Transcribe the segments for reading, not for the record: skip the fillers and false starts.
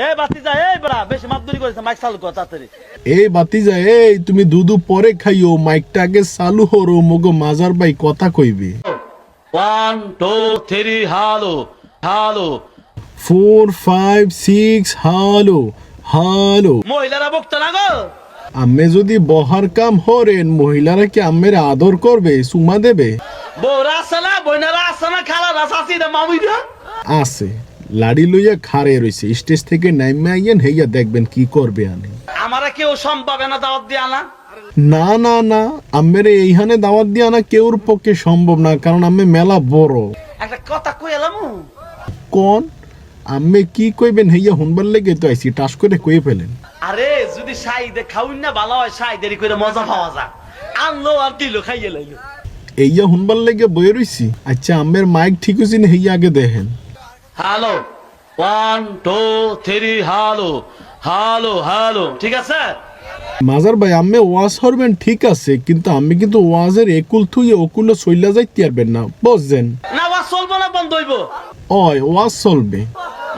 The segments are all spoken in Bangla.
এই বাতিজা, এই বড়া বেশি মাতদুরি করেছে, মাইক চালু কর তাড়াতাড়ি। এই বাতিজা, এই তুমি দুধু পরে খাইও, মাইকটা আগে চালু হরো, মগো মাজার ভাই কথা কইবে। 1 2 3 হ্যালো হ্যালো। 4 5 6 hello hello. মহিলারা বকতে না গো। আম্মে যদি বহার কাম হরেন, মহিলারা কি আম্মের আদর করবে, সুমা দেবে? বউরা আছে না, বইনারা আছে না, খালারা চাচিরা মামিরা আছে, লাড়ি লইয়া খাড়ে রইছে, স্টেজ থেকে নাইমে আইয়েন, হেইয়া দেখবেন কি করবে আনে। আমারা কেউ সম্পাবে না দাওয়াত দিয়া না। না না না, আম্মের এইখানে দাওয়াত দিয়া না কেউর পক্ষে সম্ভব না, কারণ আম্মে মেলা বড়। একটা কথা কই এলাম। কোন আম্মে কি কইবেন, হেইয়া হুনবার লেগে তো আইছি, টাস করে কয়ে ফেলেন। আরে যদি সাইদে খাউন না ভালো হয়, সাইদেরই করে মজা পাওয়া যায়। আনলো আর দিল, খাইয়ে লাইলো। এইয়া হুনবার লেগে বয়ে রইছি। আচ্ছা আম্মের মাইক ঠিক হইছে না, হেইয়া আগে দেখেন। হ্যালো 1 2 3 হ্যালো হ্যালো হ্যালো, ঠিক আছে। মাজার ভাই, আম্মে ওয়াজ হরবেন ঠিক আছে, কিন্তু আমি কিন্তু ওয়াজের একুল থুইয়ে ওকুল সইলা যাইতে পারবেন না, বুঝছেন? না ওয়া চলবো না, বন্ধ হইব। ওই ওয়াজ চলবে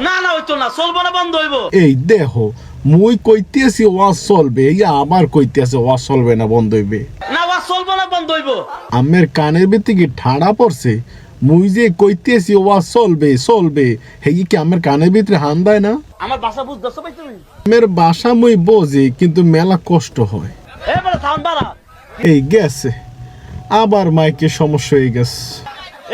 না না হইতো না, চলবো না, বন্ধ হইব। এই দেখো, মুই কইতেছি ওয়াজ চলবে, এই আবার কইতেছে ওয়াজ চলবে না, বন্ধ হইবে। না ওয়া চলবো না, বন্ধ হইব। আম্মের কানের ভিতরে কি ঠাড়া পড়ছে? মুই যে কইতেছি ওয়াজ চলবে চলবে, হেই কি আম্মের কানের ভিতরে হান দেয় না? আমার ভাষা বুঝতেছো ভাই তুমি? আম্মের বাসা মুই বোঝি, কিন্তু মেলা কষ্ট হয়। এ বড় সাউন্ড বাড়া। এই গেছে, আবার মাইকে সমস্যা হয়ে গেছে।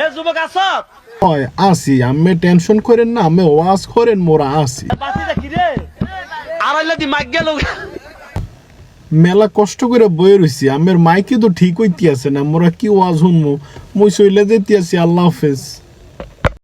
এ যুবক আসত হয় আসি, আম্মে টেনশন করেন না, আমি ওয়াজ করেন, মোরা আসি। বাতি দেখি রে। আড়াইলা দি মাইক গেল। মেলা কষ্ট করে বয়ে রইছি, আম্মের মাইকে তো ঠিক হইতে আছে না, মোরা কি ওয়াজ শুনবো? মুই চইলে যেতে আছি, আল্লাহ হাফেজ।